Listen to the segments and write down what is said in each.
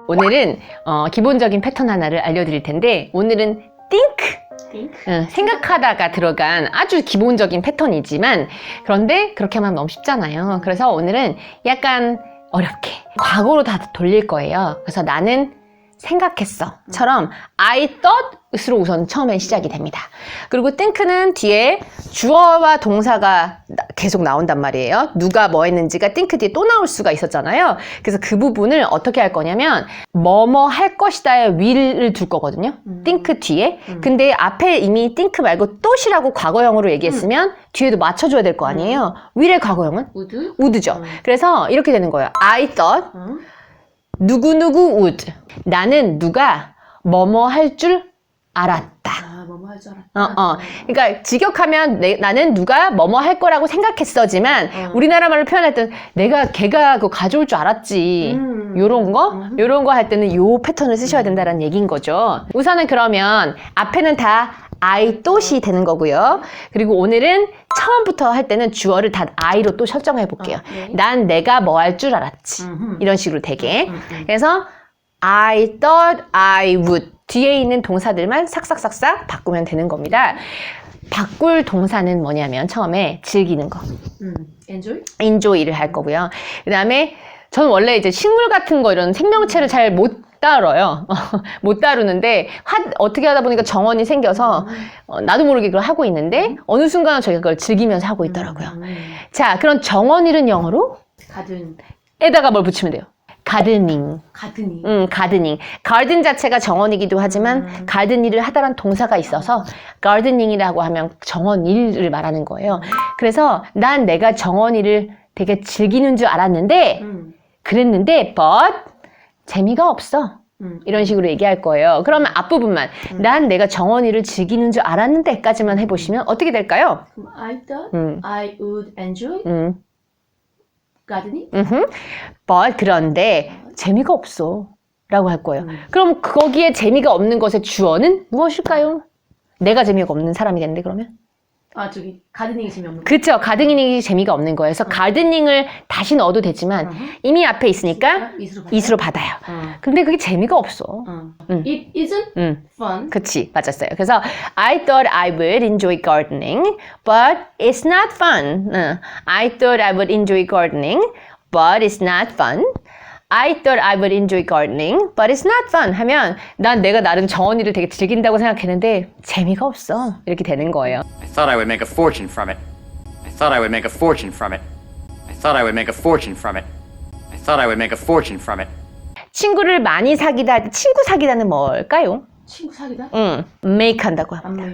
오늘은 기본적인 패턴 하나를 알려드릴 텐데 오늘은 think? 생각하다가 들어간 아주 기본적인 패턴이지만 그런데 그렇게 하면 너무 쉽잖아요. 그래서 오늘은 약간 어렵게 과거로 다 돌릴 거예요. 그래서 나는 생각했어 처럼 I thought 으로 우선 처음에 시작이 됩니다. 그리고 think는 뒤에 주어와 동사가 계속 나온단 말이에요. 누가 뭐 했는지가 think 뒤에 또 나올 수가 있었잖아요. 그래서 그 부분을 어떻게 할 거냐면 뭐뭐 할 것이다에 will을 둘 거거든요. think 뒤에. 근데 앞에 이미 think 말고 thought이라고 과거형으로 얘기했으면 뒤에도 맞춰줘야 될 거 아니에요. will의 과거형은? would죠. 그래서 이렇게 되는 거예요. I thought 누구누구 would. 나는 누가 뭐뭐 할 줄 알았다. 뭐뭐 할 줄 알았다. 그러니까 직역하면 나는 누가 뭐뭐 할 거라고 생각했어지만 우리나라 말로 표현할 때는 걔가 그거 가져올 줄 알았지. 요런 거 할 때는 요 패턴을 쓰셔야 된다는 얘기인 거죠. 우선은 그러면 앞에는 다 I thought이 되는 거고요. 그리고 오늘은 처음부터 할 때는 주어를 다 I로 또 설정해 볼게요. 난 내가 뭐 할 줄 알았지. 이런 식으로 되게. 그래서 I thought I would. 뒤에 있는 동사들만 삭삭삭삭 바꾸면 되는 겁니다. 바꿀 동사는 뭐냐면 처음에 즐기는 거. enjoy를 할 거고요. 그 다음에 저는 원래 이제 식물 같은 거 이런 생명체를 잘 못 다뤄요. 못 다루는데 어떻게 하다 보니까 정원이 생겨서 나도 모르게 그걸 하고 있는데 어느 순간 저희가 그걸 즐기면서 하고 있더라고요. 자, 그럼 정원일은 영어로? 에다가 뭘 붙이면 돼요? 가드닝. 가드닝. 가든 자체가 정원이기도 하지만 가든 일을 하다란 동사가 있어서 가드닝이라고 하면 정원 일을 말하는 거예요. 그래서 난 내가 정원 일을 되게 즐기는 줄 알았는데 그랬는데 but 재미가 없어. 이런 식으로 얘기할 거예요. 그러면 앞부분만 난 내가 정원 일을 즐기는 줄 알았는데까지만 해보시면 어떻게 될까요? I thought I would enjoy gardening. but 그런데 재미가 없어 라고 할 거예요. 그럼 거기에 재미가 없는 것의 주어는 무엇일까요? 내가 재미가 없는 사람이 되는데 그러면? 저기 가드닝이 재미없는 거. 그쵸. 가드닝이 재미가 없는 거예요. 그래서 가드닝을 다시 넣어도 되지만 이미 앞에 있으니까 it으로 받아요. 근데 그게 재미가 없어. It isn't fun. 그치, 맞았어요. 그래서 I thought I would enjoy gardening, but it's not fun. I thought I would enjoy gardening, but it's not fun. I thought I would enjoy gardening, but it's not fun. 하면 난 내가 나름 정원일을 되게 즐긴다고 생각했는데 재미가 없어. 이렇게 되는 거예요. I thought I would make a fortune from it. I thought I would make a fortune from it. I thought I would make a fortune from it. I thought I would make a fortune from it. 친구를 많이 사귀다 할 때 친구 사귀다는 뭘까요? 친구 사귀다? make 한다고 합니다.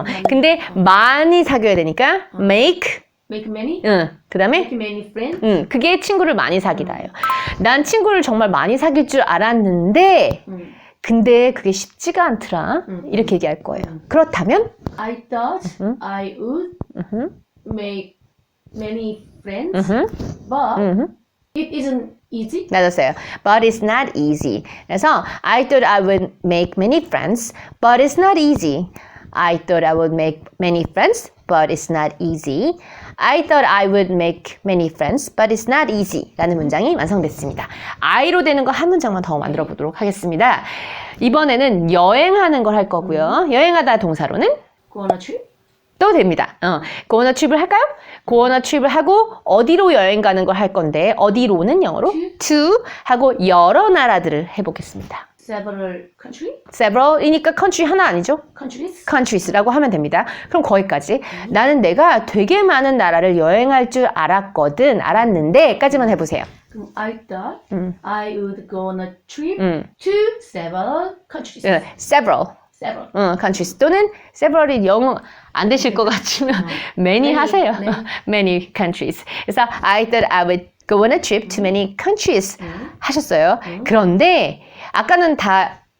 make. 근데 많이 사귀어야 되니까 make many? 그 다음에 Make many friends? 그게 친구를 많이 사귀다예요. 난 친구를 정말 많이 사귈 줄 알았는데 근데 그게 쉽지가 않더라. 이렇게 얘기할 거예요. 그렇다면 I thought I would make many friends, but it isn't easy. 맞았어요. But it's not easy. 그래서 I thought I would make many friends, but it's not easy. I thought I would make many friends, but it's not easy. I thought I would make many friends, but it's not easy. 라는 문장이 완성됐습니다. I로 되는 거 한 문장만 더 만들어 보도록 하겠습니다. 이번에는 여행하는 걸 할 거고요. 여행하다 동사로는 Go on a trip? 또 됩니다. go on a trip을 할까요? go on a trip을 하고 어디로 여행 가는 걸 할 건데 어디로는 영어로 to 하고 여러 나라들을 해보겠습니다. Several countries? several이니까 country 하나 아니죠? countries라고 하면 됩니다. 그럼 거기까지 나는 내가 되게 많은 나라를 여행할 줄 알았는데 까지만 해보세요. 그럼 I thought I would go on a trip to several countries. several countries 또는 several이 영어 안 되실 것 같으면 many 하세요. many countries. 그래서 I thought I would go on a trip to many countries 하셨어요. 그런데 아까는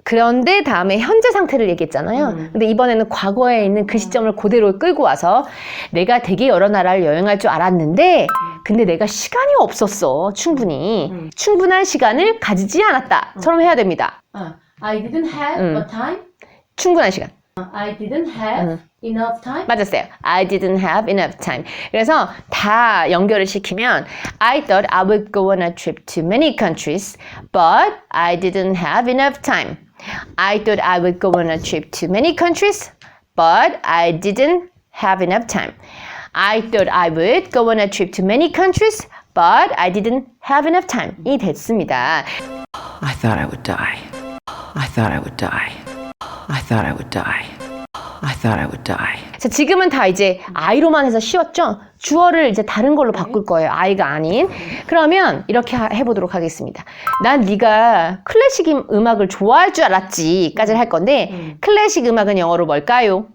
그런데 다음에 현재 상태를 얘기했잖아요. 근데 이번에는 과거에 있는 그 시점을 그대로 끌고 와서 내가 되게 여러 나라를 여행할 줄 알았는데 근데 내가 시간이 없었어. 충분한 시간을 가지지 않았다.처럼 해야 됩니다. I didn't have a time. 충분한 시간. I didn't have enough time? 맞았어요. I didn't have enough time. 그래서 다 연결을 시키면 I thought I would go on a trip to many countries, but I didn't have enough time. I thought I would go on a trip to many countries, but I didn't have enough time. I thought I would go on a trip to many countries, but I didn't have enough time. 이 됐습니다. I thought I would die. I thought I would die. I thought I would die. I thought I would die. 자, 지금은 다 이제 I로만 해서 쉬웠죠? 주어를 이제 다른 걸로 바꿀 거예요. I가 아닌. 그러면 이렇게 해보도록 하겠습니다. 난 네가 클래식 음악을 좋아할 줄 알았지 까지를 할 건데 클래식 음악은 영어로 뭘까요?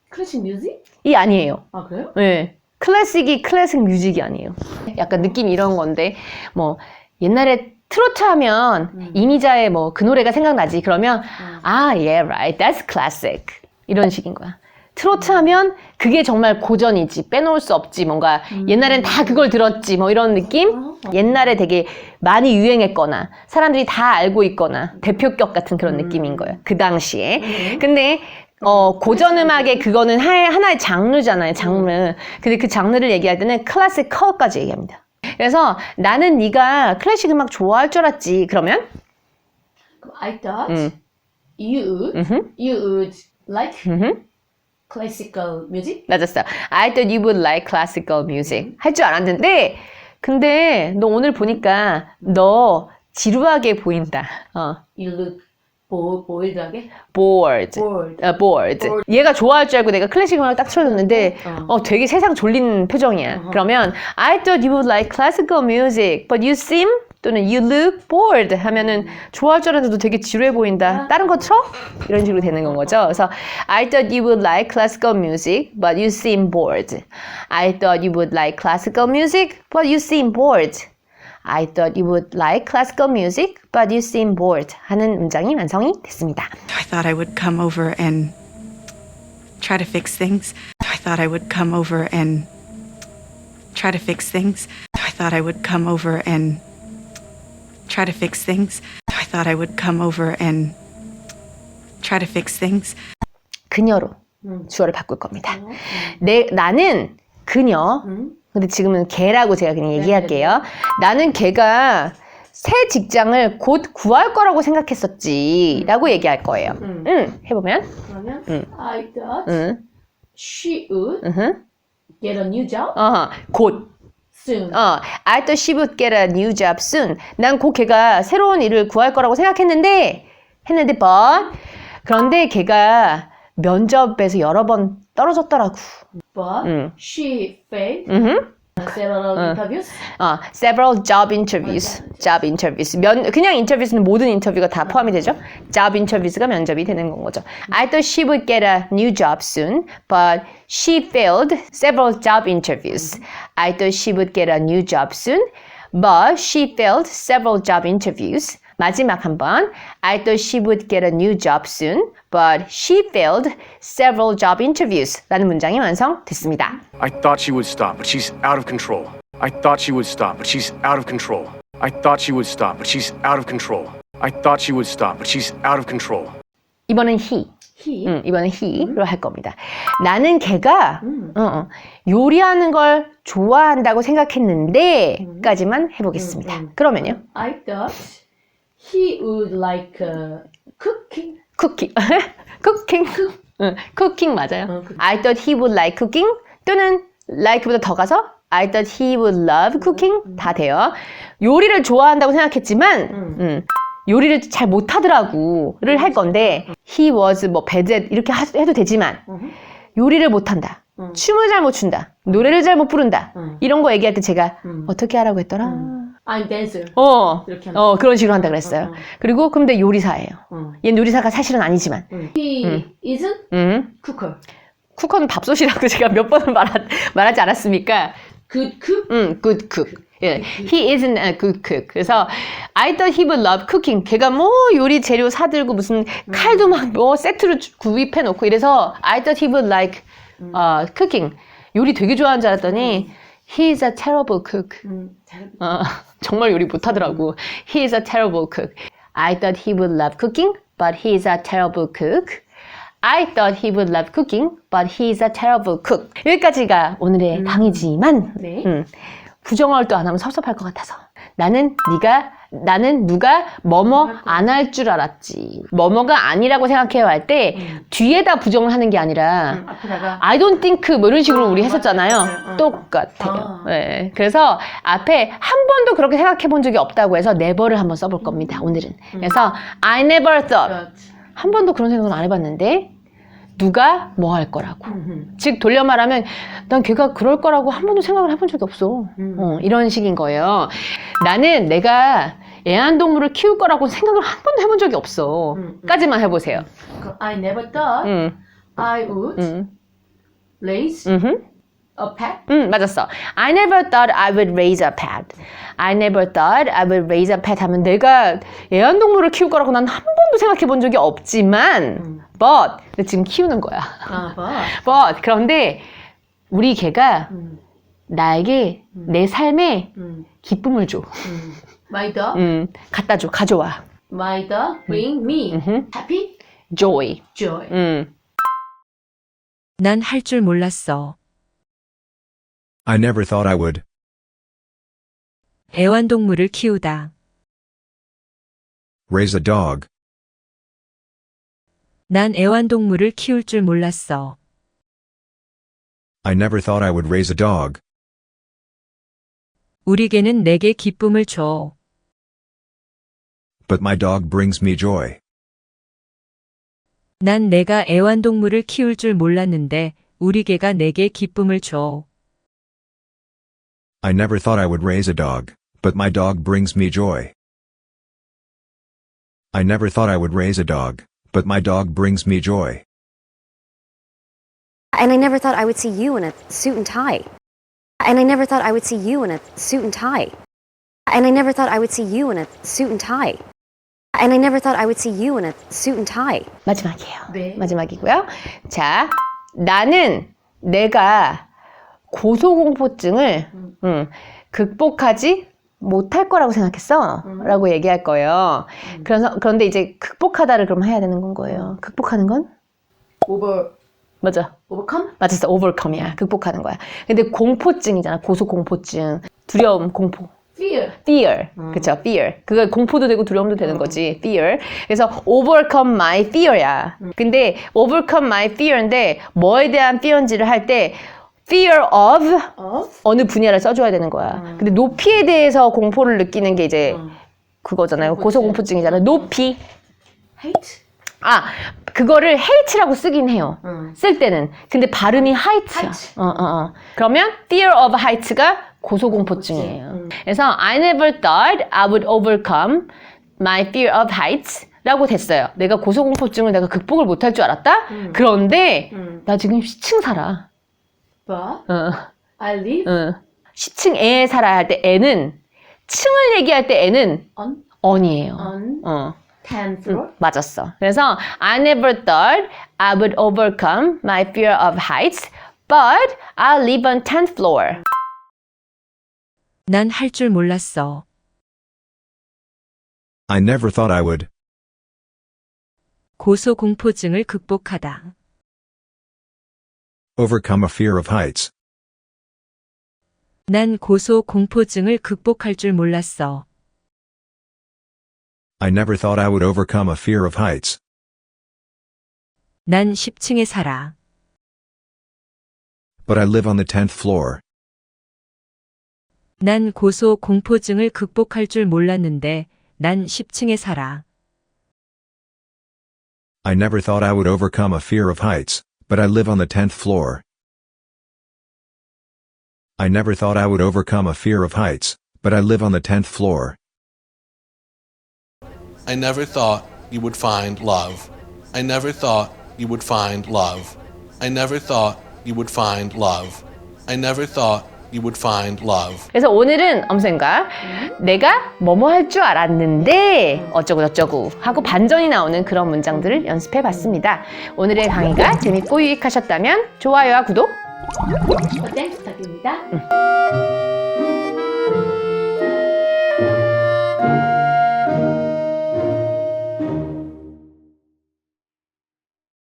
클래식 뮤직? 이 아니에요. 아 그래요? 네. 클래식이 클래식 뮤직이 아니에요. 약간 느낌이 이런 건데 뭐 옛날에 트로트 하면 이미자의 뭐 그 노래가 생각나지. 그러면 yeah, right, that's classic. 이런 식인 거야. 트로트 하면 그게 정말 고전이지. 빼놓을 수 없지. 뭔가 옛날엔 다 그걸 들었지. 뭐 이런 느낌? 옛날에 되게 많이 유행했거나 사람들이 다 알고 있거나 대표격 같은 그런 느낌인 거예요. 그 당시에. 근데 고전 음악의 그거는 하나의 장르잖아요. 장르. 근데 그 장르를 얘기할 때는 클래시컬까지 얘기합니다. 그래서 나는 네가 클래식 음악 좋아할 줄 알았지. 그러면 I thought you would like classical music? 맞았어. I thought you would like classical music. 할 줄 알았는데 근데 너 오늘 보니까 너 지루하게 보인다. You look bored하게? bored. bored. 얘가 좋아할 줄 알고 내가 클래식 음악을 딱 틀어줬는데 되게 세상 졸린 표정이야. 그러면 I thought you would like classical music, but you seem 또는 you look bored 하면은 좋아할 줄 알았는데 너 되게 지루해 보인다. 다른 거 틀어? 이런 식으로 되는 건 거죠. 그래서 I thought you would like classical music, but you seem bored. I thought you would like classical music, but you seem bored. I thought you would like classical music, but you seem bored 하는 문장이 완성이 됐습니다. I thought I would come over and try to fix things. I thought I would come over and try to fix things. I thought I would come over and try to fix things. I thought I would come over and try to fix things. 그녀로 주어를 바꿀 겁니다. 나는 그녀 근데 지금은 걔라고 제가 그냥 얘기할게요. 나는 걔가 새 직장을 곧 구할 거라고 생각했었지 라고 얘기할 거예요. 해보면 그러면 I thought she would get a new job 곧 soon. I thought she would get a new job soon. 난 곧 걔가 새로운 일을 구할 거라고 생각했는데 but 그런데 걔가 면접에서 여러 번 떨어졌더라고. But she failed several interviews. Several job interviews. job interviews. 그냥 인터뷰스는 모든 인터뷰가 다 포함이 되죠. job interviews가 면접이 되는 건 거죠. I thought she would get a new job soon, but she failed several job interviews. I thought she would get a new job soon, but she failed several job interviews. 마지막 한 번. I thought she would get a new job soon, but she failed several job interviews. 라는 문장이 완성됐습니다. I thought she would stop, but she's out of control. I thought she would stop, but she's out of control. I thought she would stop, but she's out of control. I thought she would stop, but she's out of control. 이번엔 he. He. 이번엔 he로 할 겁니다. 나는 걔가 요리하는 걸 좋아한다고 생각했는데 까지만 해보겠습니다. 그러면요. I thought he would like cooking. 쿠킹. 쿠킹. 쿠킹 맞아요. I thought he would like cooking 또는 like보다 더 가서 I thought he would love cooking 다 돼요. 요리를 좋아한다고 생각했지만 요리를 잘 못하더라고를 할 건데 he was 뭐 bad at 이렇게 해도 되지만 요리를 못한다. 춤을 잘 못 춘다. 노래를 잘 못 부른다. 이런 거 얘기할 때 제가 어떻게 하라고 했더라? I'm dancer. 이렇게 그런 식으로 한다 그랬어요. 그리고 근데 요리사예요. 얘는 요리사가 사실은 아니지만. He isn't cooker. 쿠커는 밥솥이라고 제가 몇 번을 말하지 않았습니까? Good cook. Good cook. 예, he isn't a good cook. 그래서 I thought he would love cooking. 걔가 뭐 요리 재료 사들고 무슨 칼도 막 뭐 세트로 구입해 놓고 이래서 I thought he would like cooking. 요리 되게 좋아하는 줄 알았더니 he is a terrible cook. 정말 요리 못하더라고. He is a terrible cook. I thought he would love cooking, but he is a terrible cook. I thought he would love cooking, but he's a terrible cook. 여기까지가 오늘의 강의지만 네. 부정어를 또 안 하면 섭섭할 것 같아서 나는 누가 뭐뭐 안 할 줄 알았지. 뭐뭐가 아니라고 생각해요 할 때 뒤에다 부정을 하는 게 아니라 앞에다가 I don't think 뭐 이런 식으로 우리 했었잖아요. 맞아요. 똑같아요. 네. 그래서 앞에 한 번도 그렇게 생각해 본 적이 없다고 해서 never를 한번 써볼 겁니다. 오늘은. 그래서 I never thought. 한 번도 그런 생각은 안 해봤는데 누가 뭐 할 거라고. 즉 돌려 말하면 난 걔가 그럴 거라고 한 번도 생각을 해본 적이 없어. 이런 식인 거예요. 나는 내가 애완동물을 키울 거라고 생각을 한 번도 해본 적이 없어. 까지만 해보세요. I never thought I would raise a pet. 맞았어. I never thought I would raise a pet. I never thought I would raise a pet 하면 내가 애완동물을 키울 거라고 난 한 번도 생각해 본 적이 없지만 but 근데 지금 키우는 거야. but 그런데 우리 개가 나에게 내 삶에 기쁨을 줘. My dog, 갖다 줘. 가져와. my dog bring me happy joy. joy. 난 할 줄 몰랐어. I never thought I would. 애완동물을 키우다. Raise a dog. 난 애완동물을 키울 줄 몰랐어. I never thought I would raise a dog. 우리 개는 내게 기쁨을 줘. But my dog brings me joy. 난 내가 애완동물을 키울 줄 몰랐는데 우리 개가 내게 기쁨을 줘. I never thought I would raise a dog, but my dog brings me joy. I never thought I would raise a dog, but my dog brings me joy. And I never thought I would see you in a suit and tie. And I never thought I would see you in a suit and tie. And I never thought I would see you in a suit and tie. And I never thought I would see you in a suit and tie. 마지막이에요. 네. 마지막이고요. 자, 나는 내가 고소공포증을 극복하지 못할 거라고 생각했어. 라고 얘기할 거예요. 그런데 이제 극복하다를 그럼 해야 되는 건 거예요. 극복하는 건? 맞아. overcome? 맞았어. overcome이야. 극복하는 거야. 근데 공포증이잖아. 고소공포증. 두려움, 공포. fear. 그쵸, fear. 그거 공포도 되고 두려움도 되는 거지. fear. 그래서 overcome my fear야. 근데 overcome my fear인데 뭐에 대한 fear인지를 할 때 fear of 어느 분야를 써줘야 되는 거야. 근데 높이에 대해서 공포를 느끼는 게 이제 그거잖아요. 고소공포증이잖아요. 높이. hate? 아, 그거를 hate라고 쓰긴 해요. 쓸 때는. 근데 발음이 height야. 그러면 fear of height가 고소공포증이에요. 그래서 I never thought I would overcome my fear of heights 라고 됐어요. 내가 고소공포증을 내가 극복을 못할 줄 알았다? 그런데 나 지금 10층 살아. But I live 10층에 살아야 할 때 애는 층을 얘기할 때 애는 on on이에요. 10th floor. 맞았어. 그래서 I never thought I would overcome my fear of heights, but I live on 10th floor. 난 할 줄 몰랐어. I never thought I would. 고소공포증을 극복하다. Overcome a fear of heights. 난 고소공포증을 극복할 줄 몰랐어. I never thought I would overcome a fear of heights. 난 10층에 살아. But I live on the 10th floor. 난 고소공포증을 극복할 줄 몰랐는데 난 10층에 살아. I never thought I would overcome a fear of heights, but I live on the 10th floor. I never thought I would overcome a fear of heights, but I live on the 10th floor. I never thought you would find love. I never thought you would find love. I never thought you would find love. I never thought you would find love. 그래서 오늘은 엄쌤과 내가 뭐뭐 할 줄 알았는데 어쩌고 저쩌고 하고 반전이 나오는 그런 문장들을 연습해 봤습니다. 오늘의 강의가 재밌고 유익하셨다면 좋아요와 구독 땡스 부탁드립니다.